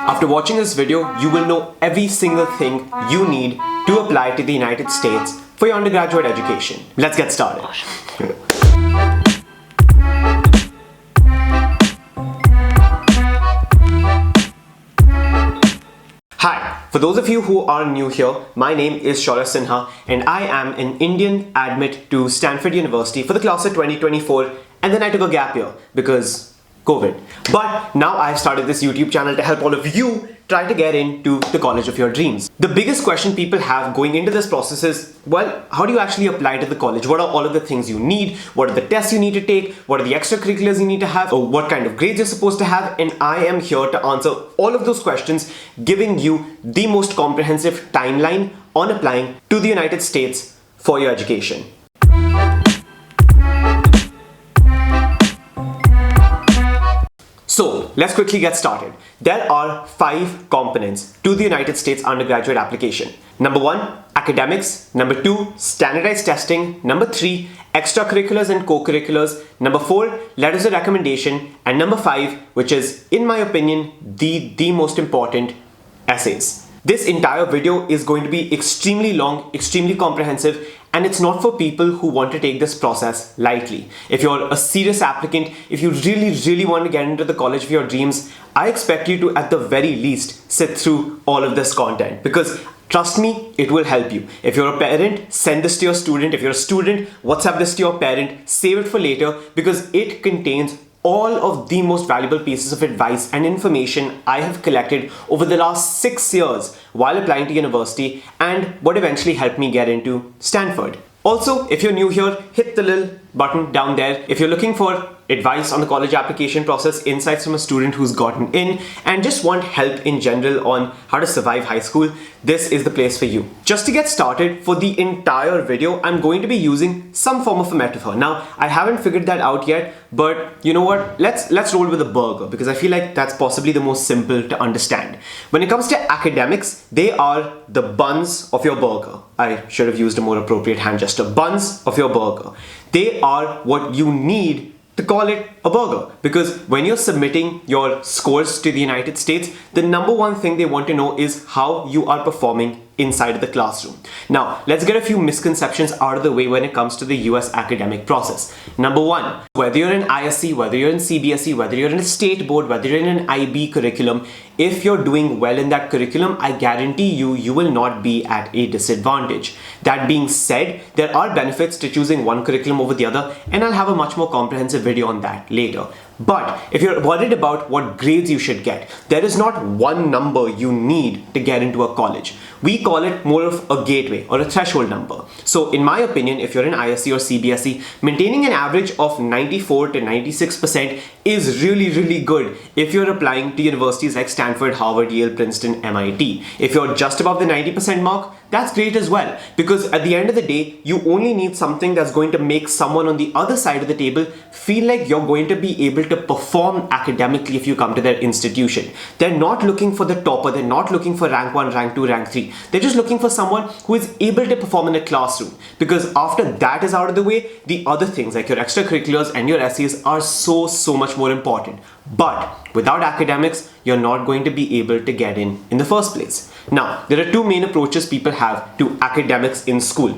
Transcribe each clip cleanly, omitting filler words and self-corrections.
After watching this video, you will know every single thing you need to apply to the United States for your undergraduate education. Let's get started. Hi, for those of you who are new here, my name is Shaurya Sinha and I am an Indian admit to Stanford University for the class of 2024, and then I took a gap year because COVID. But now I've started this YouTube channel to help all of you try to get into the college of your dreams. The biggest question people have going into this process is, well, how do you actually apply to the college? What are all of the things you need? What are the tests you need to take? What are the extracurriculars you need to have? Or what kind of grades you're supposed to have? And I am here to answer all of those questions, giving you the most comprehensive timeline on applying to the United States for your education. So let's quickly get started. There are 5 components to the United States undergraduate application. Number 1, academics. Number 2, standardized testing. Number 3, extracurriculars and co-curriculars. Number 4, letters of recommendation. And number 5, which is, in my opinion, the most important, essays. This entire video is going to be extremely long, extremely comprehensive, and it's not for people who want to take this process lightly. If you're a serious applicant, if you really want to get into the college of your dreams, I expect you to, at the very least, sit through all of this content, because trust me, it will help you. If you're a parent, send this to your student. If you're a student, WhatsApp this to your parent, save it for later, because it contains all of the most valuable pieces of advice and information I have collected over the last 6 years while applying to university, and what eventually helped me get into Stanford. Also, if you're new here, hit the little button down there. If you're looking for advice on the college application process, insights from a student who's gotten in, and just want help in general on how to survive high school, this is the place for you. Just to get started, for the entire video, I'm going to be using some form of a metaphor. Now, I haven't figured that out yet, but you know what? Let's roll with a burger, because I feel like that's possibly the most simple to understand. When it comes to academics, they are the buns of your burger. I should have used a more appropriate hand gesture. Buns of your burger. They are what you need to call it a burger, because when you're submitting your scores to the United States, the number one thing they want to know is how you are performing inside of the classroom. Now, let's get a few misconceptions out of the way when it comes to the US academic process. Number 1, whether you're in ICSE, whether you're in CBSE, whether you're in a state board, whether you're in an IB curriculum, if you're doing well in that curriculum, I guarantee you will not be at a disadvantage. That being said, there are benefits to choosing one curriculum over the other, and I'll have a much more comprehensive video on that later. But if you're worried about what grades you should get, there is not one number you need to get into a college. We call it more of a gateway or a threshold number. So in my opinion, if you're in ICSE or CBSE, maintaining an average of 94 to 96% is really good if you're applying to universities like Stanford, Harvard, Yale, Princeton, MIT. If you're just above the 90% mark, that's great as well, because at the end of the day, you only need something that's going to make someone on the other side of the table feel like you're going to be able to perform academically if you come to their institution. They're not looking for the topper, they're not looking for rank 1, rank 2, rank 3. They're just looking for someone who is able to perform in a classroom, because after that is out of the way, the other things like your extracurriculars and your essays are so much more important. But without academics, you're not going to be able to get in the first place. Now, there are 2 main approaches people have to academics in school.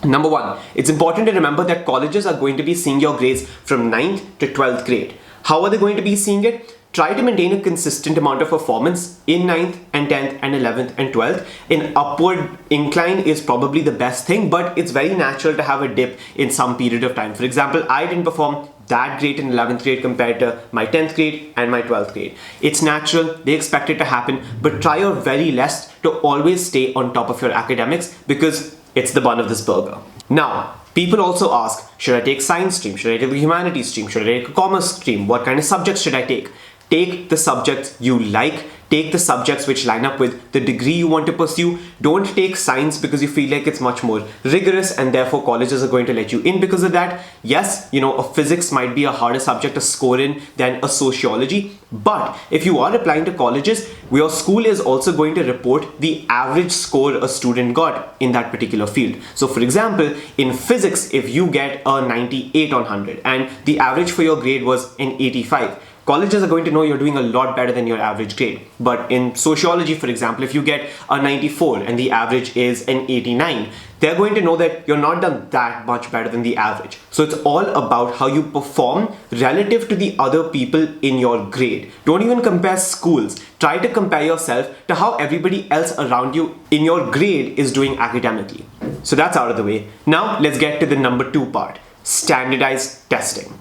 Number 1, it's important to remember that colleges are going to be seeing your grades from 9th to 12th grade. How are they going to be seeing it? Try to maintain a consistent amount of performance in 9th and 10th and 11th and 12th. An upward incline is probably the best thing, but it's very natural to have a dip in some period of time. For example, I didn't perform that great in 11th grade compared to my 10th grade and my 12th grade. It's natural, they expect it to happen, but try your very best to always stay on top of your academics, because it's the bun of this burger. Now, people also ask, should I take science stream? Should I take the humanities stream? Should I take a commerce stream? What kind of subjects should I take? Take the subjects you like. Take the subjects which line up with the degree you want to pursue. Don't take science because you feel like it's much more rigorous and therefore colleges are going to let you in because of that. Yes, you know, a physics might be a harder subject to score in than a sociology. But if you are applying to colleges, your school is also going to report the average score a student got in that particular field. So for example, in physics, if you get a 98 on 100 and the average for your grade was an 85, colleges are going to know you're doing a lot better than your average grade. But in sociology, for example, if you get a 94 and the average is an 89, they're going to know that you're not done that much better than the average. So it's all about how you perform relative to the other people in your grade. Don't even compare schools. Try to compare yourself to how everybody else around you in your grade is doing academically. So that's out of the way. Now let's get to the number 2 part, standardized testing.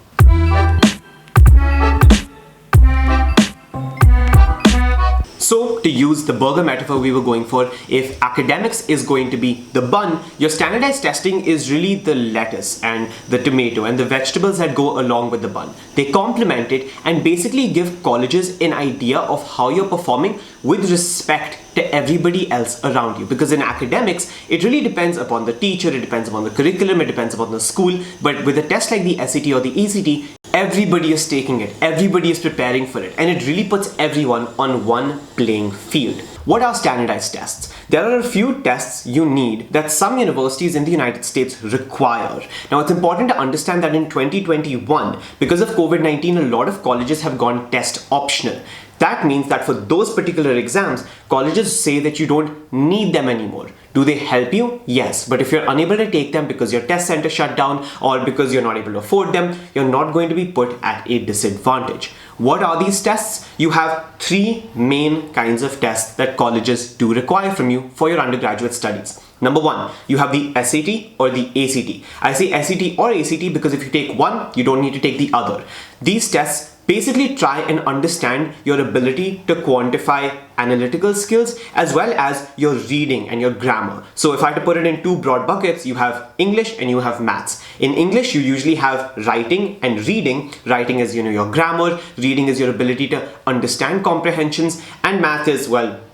So to use the burger metaphor we were going for, if academics is going to be the bun, your standardized testing is really the lettuce and the tomato and the vegetables that go along with the bun. They complement it and basically give colleges an idea of how you're performing with respect to everybody else around you. Because in academics, it really depends upon the teacher, it depends upon the curriculum, it depends upon the school. But with a test like the SAT or the ACT, everybody is taking it, everybody is preparing for it, and it really puts everyone on one playing field. What are standardized tests? There are a few tests you need that some universities in the United States require. Now, it's important to understand that in 2021, because of COVID-19, a lot of colleges have gone test optional. That means that for those particular exams, colleges say that you don't need them anymore. Do they help you? Yes. But if you're unable to take them because your test center shut down or because you're not able to afford them, you're not going to be put at a disadvantage. What are these tests? You have 3 main kinds of tests that colleges do require from you for your undergraduate studies. Number 1, you have the SAT or the ACT. I say SAT or ACT because if you take one, you don't need to take the other. These tests basically try and understand your ability to quantify analytical skills as well as your reading and your grammar. So if I had to put it in 2 broad buckets, you have English and you have maths. In English, you usually have writing and reading. Writing is, your grammar, reading is your ability to understand comprehensions, and math is,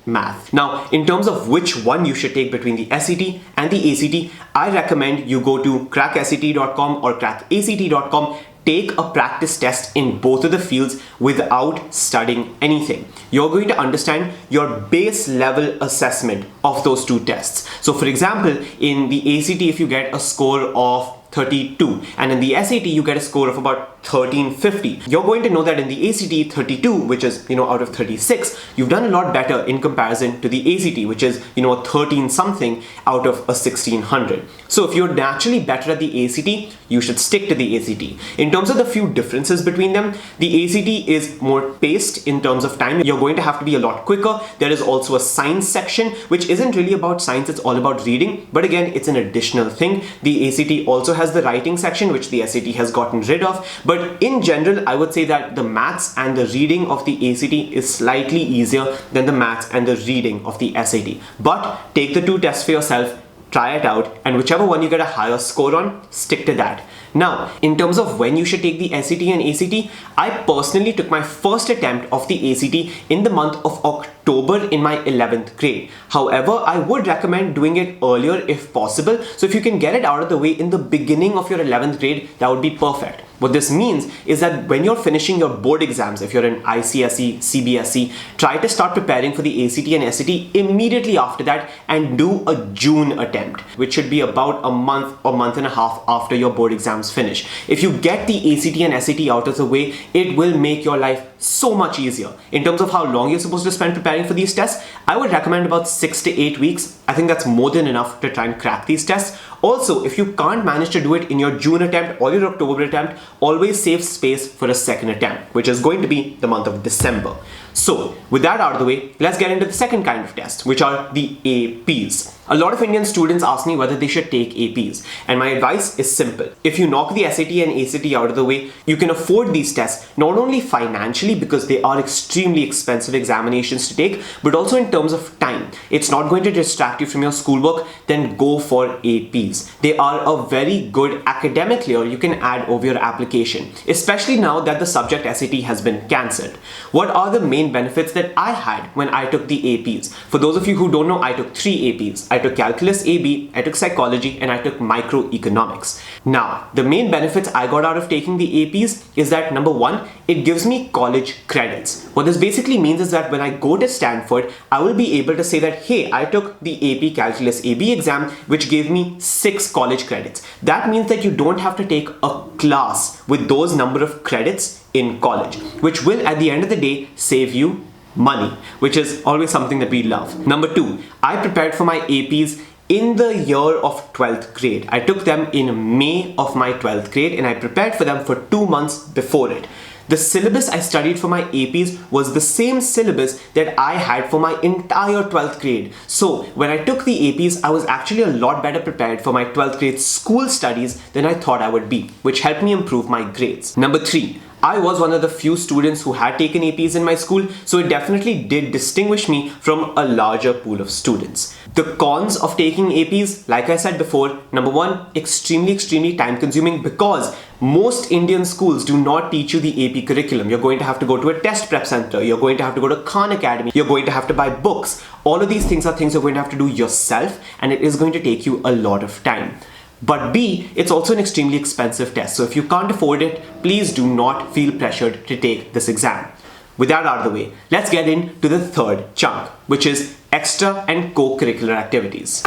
math. Now, in terms of which one you should take between the SAT and the ACT, I recommend you go to cracksat.com or crackact.com. Take a practice test in both of the fields without studying anything. You're going to understand your base level assessment of those 2 tests. So for example, in the ACT, if you get a score of 32 and in the SAT you get a score of about 1350, you're going to know that in the ACT 32, which is out of 36, you've done a lot better in comparison to the ACT, which is a 13 something out of a 1600. So if you're naturally better at the ACT, you should stick to the ACT. In terms of the few differences between them, the ACT is more paced in terms of time. You're going to have to be a lot quicker. There is also a science section, which isn't really about science, it's all about reading. But again, it's an additional thing. The ACT also has the writing section, which the SAT has gotten rid of. But in general, I would say that the maths and the reading of the ACT is slightly easier than the maths and the reading of the SAT. But take the 2 tests for yourself, try it out, and whichever one you get a higher score on, stick to that. Now, in terms of when you should take the SAT and ACT, I personally took my first attempt of the ACT in the month of October in my 11th grade. However, I would recommend doing it earlier if possible. So if you can get it out of the way in the beginning of your 11th grade, that would be perfect. What this means is that when you're finishing your board exams, if you're in ICSE, CBSE, try to start preparing for the ACT and SAT immediately after that and do a June attempt, which should be about a month or month and a half after your board exams finish. If you get the ACT and SAT out of the way, it will make your life so much easier. In terms of how long you're supposed to spend preparing for these tests, I would recommend about 6 to 8 weeks. I think that's more than enough to try and crack these tests. Also, if you can't manage to do it in your June attempt or your October attempt, always save space for a second attempt, which is going to be the month of December. So, with that out of the way, let's get into the second kind of test, which are the APs. A lot of Indian students ask me whether they should take APs, and my advice is simple. If you knock the SAT and ACT out of the way, you can afford these tests not only financially because they are extremely expensive examinations to take, but also in terms of time. It's not going to distract you from your schoolwork, then go for APs. They are a very good academic layer you can add over your application, especially now that the subject SAT has been cancelled. What are the main benefits that I had when I took the APs? For those of you who don't know, I took 3 APs. I took Calculus AB, I took Psychology, and I took Microeconomics. Now, the main benefits I got out of taking the APs is that number 1, it gives me college college credits. What this basically means is that when I go to Stanford, I will be able to say that, hey, I took the AP Calculus AB exam, which gave me 6 college credits. That means that you don't have to take a class with those number of credits in college, which will at the end of the day save you money, which is always something that we love. Number 2, I prepared for my APs in the year of 12th grade. I took them in May of my 12th grade and I prepared for them for 2 months before it. The syllabus I studied for my APs was the same syllabus that I had for my entire 12th grade. So when I took the APs, I was actually a lot better prepared for my 12th grade school studies than I thought I would be, which helped me improve my grades. Number 3, I was one of the few students who had taken APs in my school, so it definitely did distinguish me from a larger pool of students. The cons of taking APs, like I said before, number 1, extremely time consuming because most Indian schools do not teach you the AP curriculum. You're going to have to go to a test prep center, you're going to have to go to Khan Academy, you're going to have to buy books. All of these things are things you're going to have to do yourself and it is going to take you a lot of time. But B, it's also an extremely expensive test. So if you can't afford it, please do not feel pressured to take this exam. With that out of the way, let's get into the third chunk, which is extra and co-curricular activities.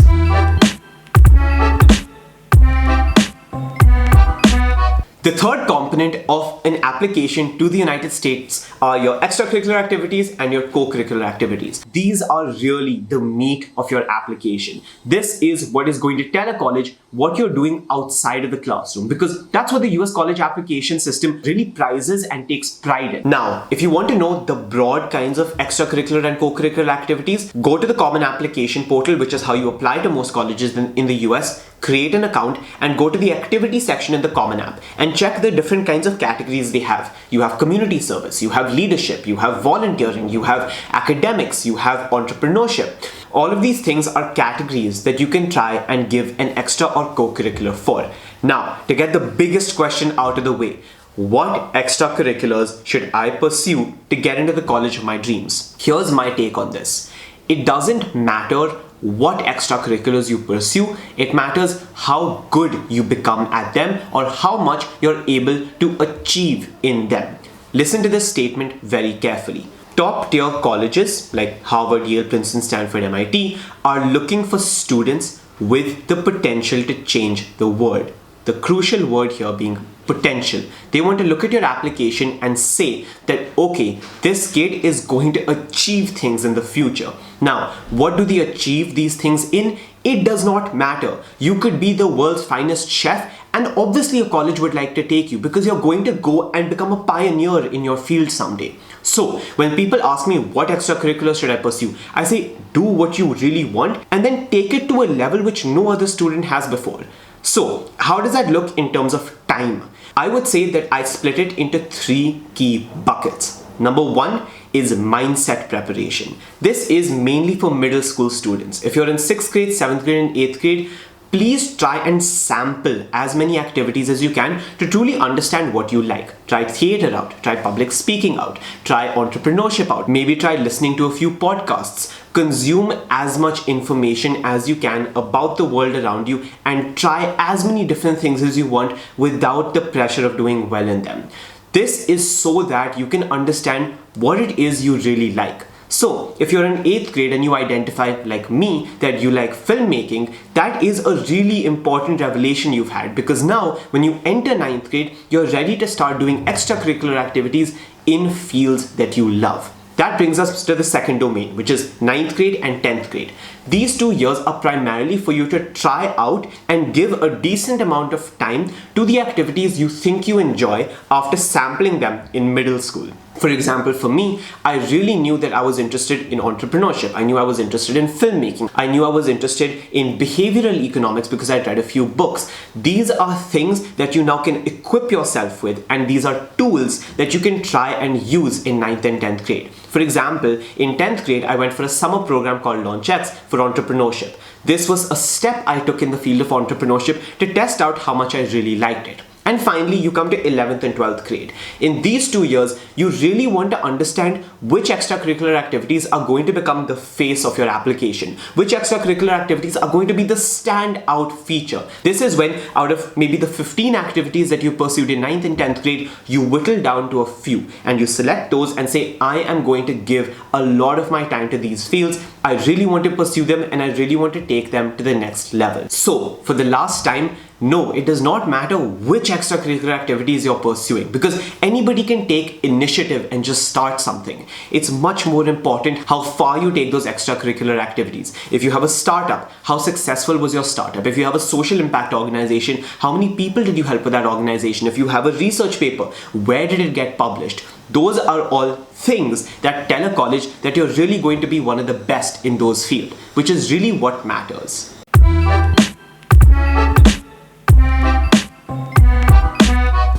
The third component of an application to the United States are your extracurricular activities and your co-curricular activities. These are really the meat of your application. This is what is going to tell a college what you're doing outside of the classroom, because that's what the US college application system really prizes and takes pride in. Now, if you want to know the broad kinds of extracurricular and co-curricular activities, go to the Common Application portal, which is how you apply to most colleges in the US. Create an account and go to the activity section in the Common App and check the different kinds of categories they have. You have community service, you have leadership, you have volunteering, you have academics, you have entrepreneurship. All of these things are categories that you can try and give an extra or co-curricular for. Now, to get the biggest question out of the way, what extracurriculars should I pursue to get into the college of my dreams? Here's my take on this. It doesn't matter what extracurriculars you pursue, it matters how good you become at them or how much you're able to achieve in them. Listen to this statement very carefully. Top tier colleges like Harvard, Yale, Princeton, Stanford, MIT are looking for students with the potential to change the world. The crucial word here being potential. They want to look at your application and say that, okay, this kid is going to achieve things in the future. Now, what do they achieve these things in? It does not matter. You could be the world's finest chef and obviously a college would like to take you because you're going to go and become a pioneer in your field someday. So when people ask me what extracurriculars should I pursue, I say do what you really want and then take it to a level which no other student has before. So how does that look in terms of time? I would say that I split it into 3 key buckets. Number 1 is mindset preparation. This is mainly for middle school students. If you're in 6th grade, 7th grade and 8th grade, please try and sample as many activities as you can to truly understand what you like. Try theater out, try public speaking out, try entrepreneurship out, maybe try listening to a few podcasts. Consume as much information as you can about the world around you and try as many different things as you want without the pressure of doing well in them. This is so that you can understand what it is you really like. So if you're in 8th grade and you identify like me that you like filmmaking, that is a really important revelation you've had, because now when you enter 9th grade, you're ready to start doing extracurricular activities in fields that you love. That brings us to the second domain, which is 9th grade and 10th grade. These 2 years are primarily for you to try out and give a decent amount of time to the activities you think you enjoy after sampling them in middle school. For example, for me, I really knew that I was interested in entrepreneurship. I knew I was interested in filmmaking. I knew I was interested in behavioral economics because I read a few books. These are things that you now can equip yourself with, and these are tools that you can try and use in 9th and 10th grade. For example, in 10th grade, I went for a summer program called LaunchX for entrepreneurship. This was a step I took in the field of entrepreneurship to test out how much I really liked it. And finally, you come to 11th and 12th grade. In these 2 years, you really want to understand which extracurricular activities are going to become the face of your application, which extracurricular activities are going to be the standout feature. This is when out of maybe the 15 activities that you pursued in 9th and 10th grade, you whittle down to a few and you select those and say, I am going to give a lot of my time to these fields. I really want to pursue them and I really want to take them to the next level. So for the last time, no, it does not matter which extracurricular activities you're pursuing, because anybody can take initiative and just start something. It's much more important how far you take those extracurricular activities. If you have a startup, how successful was your startup? If you have a social impact organization, how many people did you help with that organization? If you have a research paper, where did it get published? Those are all things that tell a college that you're really going to be one of the best in those fields, which is really what matters.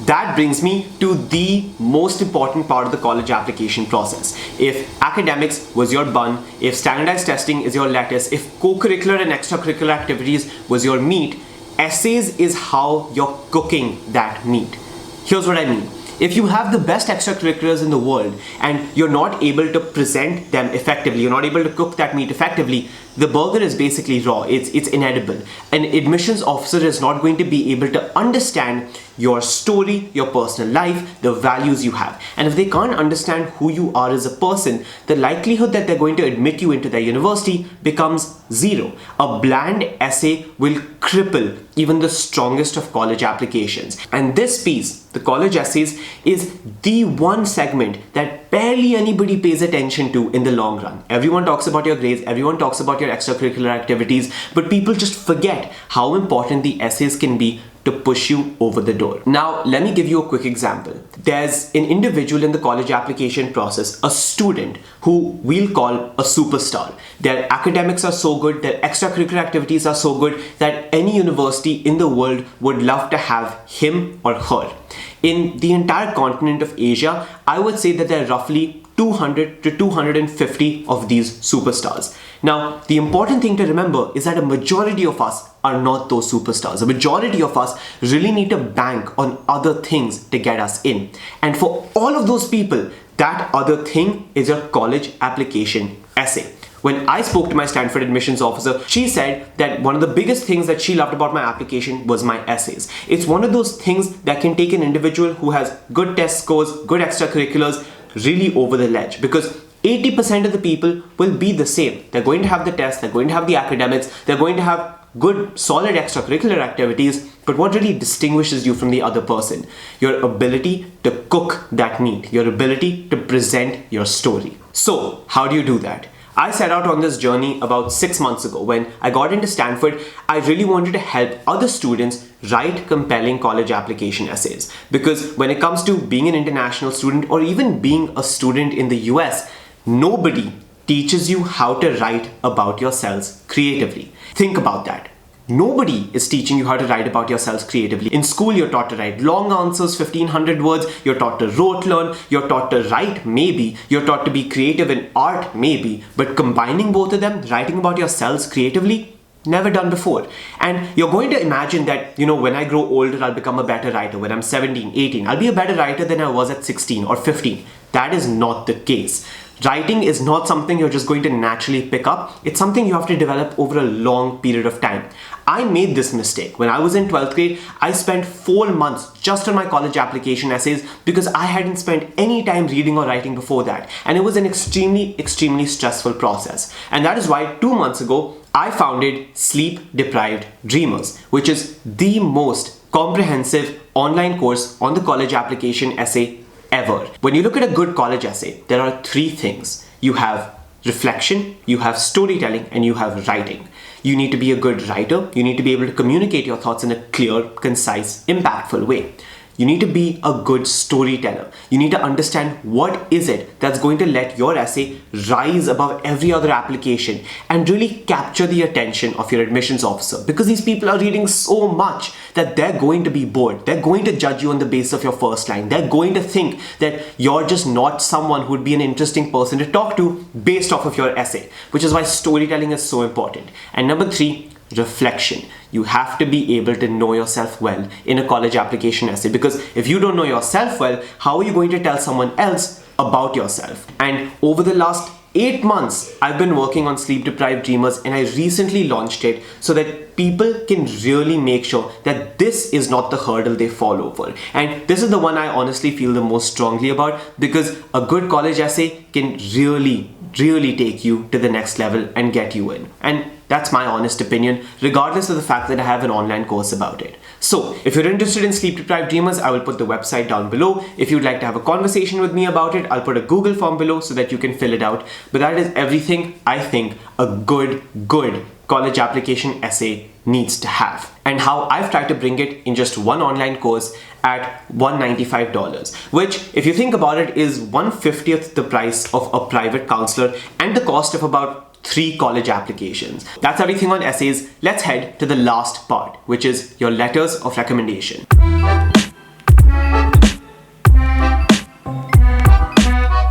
That brings me to the most important part of the college application process. If academics was your bun, if standardized testing is your lettuce, if co-curricular and extracurricular activities was your meat, essays is how you're cooking that meat. Here's what I mean. If you have the best extracurriculars in the world and you're not able to present them effectively, you're not able to cook that meat effectively, the burger is basically raw, it's inedible. An admissions officer is not going to be able to understand your story, your personal life, the values you have. And if they can't understand who you are as a person, the likelihood that they're going to admit you into their university becomes zero. A bland essay will cripple even the strongest of college applications. And this piece, the college essays, is the one segment that barely anybody pays attention to in the long run. Everyone talks about your grades, everyone talks about your extracurricular activities, but people just forget how important the essays can be to push you over the door. Now, let me give you a quick example. There's an individual in the college application process, a student who we'll call a superstar. Their academics are so good, their extracurricular activities are so good that any university in the world would love to have him or her. In the entire continent of Asia, I would say that there are roughly 200 to 250 of these superstars. Now, the important thing to remember is that a majority of us are not those superstars. A majority of us really need to bank on other things to get us in. And for all of those people, that other thing is your college application essay. When I spoke to my Stanford admissions officer, she said that one of the biggest things that she loved about my application was my essays. It's one of those things that can take an individual who has good test scores, good extracurriculars, really over the ledge, because 80% of the people will be the same. They're going to have the test, they're going to have the academics, they're going to have good, solid extracurricular activities, but what really distinguishes you from the other person? Your ability to cook that meat, your ability to present your story. So, how do you do that? I set out on this journey about 6 months ago. When I got into Stanford, I really wanted to help other students write compelling college application essays. Because when it comes to being an international student or even being a student in the US, nobody teaches you how to write about yourselves creatively. Think about that. Nobody is teaching you how to write about yourselves creatively. In school, you're taught to write long answers, 1500 words. You're taught to rote learn. You're taught to write, maybe. You're taught to be creative in art, maybe. But combining both of them, writing about yourselves creatively, never done before. And you're going to imagine that, when I grow older, I'll become a better writer. When I'm 17, 18, I'll be a better writer than I was at 16 or 15. That is not the case. Writing is not something you're just going to naturally pick up. It's something you have to develop over a long period of time. I made this mistake. When I was in 12th grade, I spent 4 months just on my college application essays because I hadn't spent any time reading or writing before that. And it was an extremely stressful process. And that is why 2 months ago, I founded Sleep Deprived Dreamers, which is the most comprehensive online course on the college application essay ever. When you look at a good college essay, there are 3 things. You have reflection, you have storytelling, and you have writing. You need to be a good writer. You need to be able to communicate your thoughts in a clear, concise, impactful way. You need to be a good storyteller. You need to understand what is it that's going to let your essay rise above every other application and really capture the attention of your admissions officer, because these people are reading so much that they're going to be bored. They're going to judge you on the basis of your first line. They're going to think that you're just not someone who'd be an interesting person to talk to based off of your essay, which is why storytelling is so important. And number 3, reflection. You have to be able to know yourself well in a college application essay, because if you don't know yourself well, how are you going to tell someone else about yourself? And over the last 8 months, I've been working on Sleep Deprived Dreamers, and I recently launched it so that people can really make sure that this is not the hurdle they fall over. And this is the one I honestly feel the most strongly about, because a good college essay can really take you to the next level and get you in. And that's my honest opinion, regardless of the fact that I have an online course about it. So if you're interested in Sleep Deprived Dreamers, I will put the website down below. If you'd like to have a conversation with me about it, I'll put a Google form below so that you can fill it out. But that is everything I think a good college application essay needs to have, and how I've tried to bring it in just one online course at $195, which, if you think about it, is 1/50th the price of a private counselor and the cost of about 3 college applications. That's everything on essays. Let's head to the last part, which is your letters of recommendation.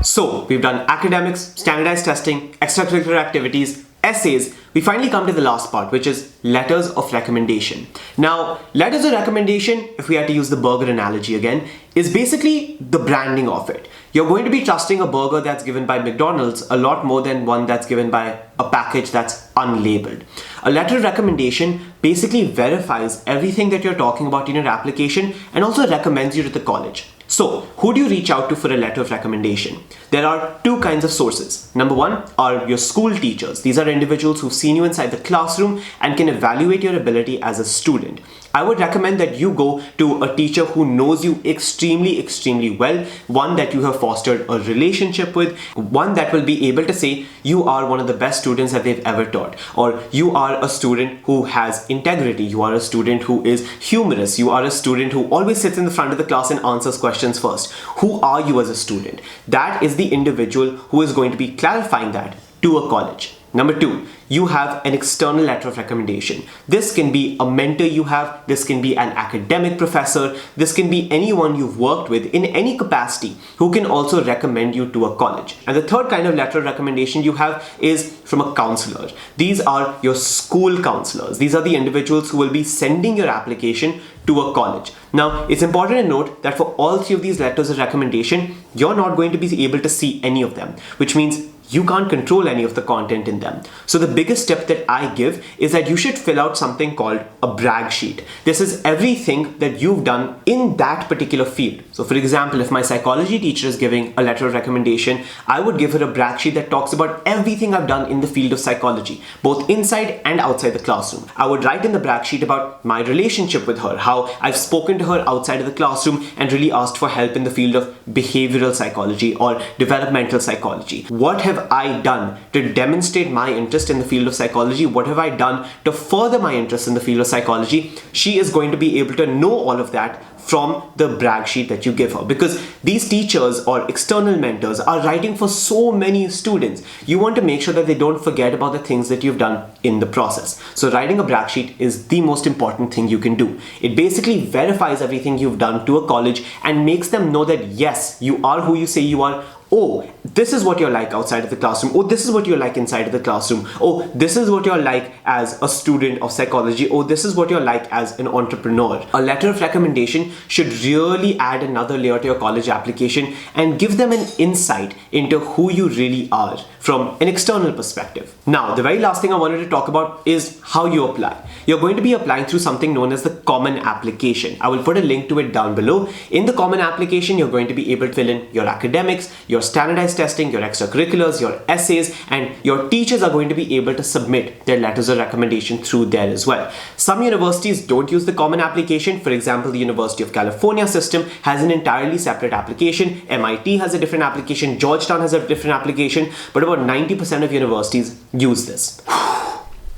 So we've done academics, standardized testing, extracurricular activities, essays. We finally come to the last part, which is letters of recommendation. Now, letters of recommendation, if we had to use the burger analogy again, is basically the branding of it. You're going to be trusting a burger that's given by McDonald's a lot more than one that's given by a package that's unlabeled. A letter of recommendation basically verifies everything that you're talking about in your application and also recommends you to the college. So, who do you reach out to for a letter of recommendation? There are 2 kinds of sources. Number 1 are your school teachers. These are individuals who've seen you inside the classroom and can evaluate your ability as a student. I would recommend that you go to a teacher who knows you extremely well, one that you have fostered a relationship with, one that will be able to say you are one of the best students that they've ever taught, or you are a student who has integrity, you are a student who is humorous, you are a student who always sits in the front of the class and answers questions first. Who are you as a student? That is the individual who is going to be clarifying that to a college. Number 2, you have an external letter of recommendation. This can be a mentor you have, this can be an academic professor, this can be anyone you've worked with in any capacity who can also recommend you to a college. And the third kind of letter of recommendation you have is from a counselor. These are your school counselors. These are the individuals who will be sending your application to a college. Now, it's important to note that for all 3 of these letters of recommendation, you're not going to be able to see any of them, which means you can't control any of the content in them. So the biggest tip that I give is that you should fill out something called a brag sheet. This is everything that you've done in that particular field. So for example, if my psychology teacher is giving a letter of recommendation, I would give her a brag sheet that talks about everything I've done in the field of psychology, both inside and outside the classroom. I would write in the brag sheet about my relationship with her, how I've spoken to her outside of the classroom and really asked for help in the field of behavioral psychology or developmental psychology. What have I done to demonstrate my interest in the field of psychology? What have I done to further my interest in the field of psychology? She is going to be able to know all of that from the brag sheet that you give her, because these teachers or external mentors are writing for so many students. You want to make sure that they don't forget about the things that you've done in the process. So writing a brag sheet is the most important thing you can do. It basically verifies everything you've done to a college and makes them know that yes, you are who you say you are. Oh, this is what you're like outside of the classroom. Oh, this is what you're like inside of the classroom. Oh, this is what you're like as a student of psychology. Oh, this is what you're like as an entrepreneur. A letter of recommendation should really add another layer to your college application and give them an insight into who you really are from an external perspective. Now, the very last thing I wanted to talk about is how you apply. You're going to be applying through something known as the common application. I will put a link to it down below. In the common application, you're going to be able to fill in your academics, your standardized testing, your extracurriculars, your essays, and your teachers are going to be able to submit their letters of recommendation through there as well. Some universities don't use the common application. For example, the University of California system has an entirely separate application. MIT has a different application. Georgetown has a different application, but about 90% of universities use this.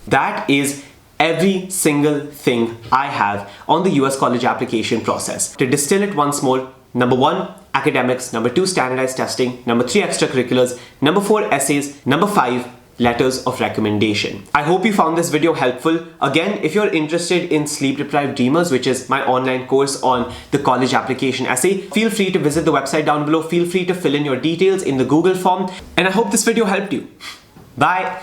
That is every single thing I have on the US college application process. To distill it once more, number 1, academics, number 2, standardized testing, number 3, extracurriculars, number 4, essays, number 5, letters of recommendation. I hope you found this video helpful. Again, if you're interested in Sleep Deprived Dreamers, which is my online course on the college application essay, feel free to visit the website down below. Feel free to fill in your details in the Google form. And I hope this video helped you. Bye.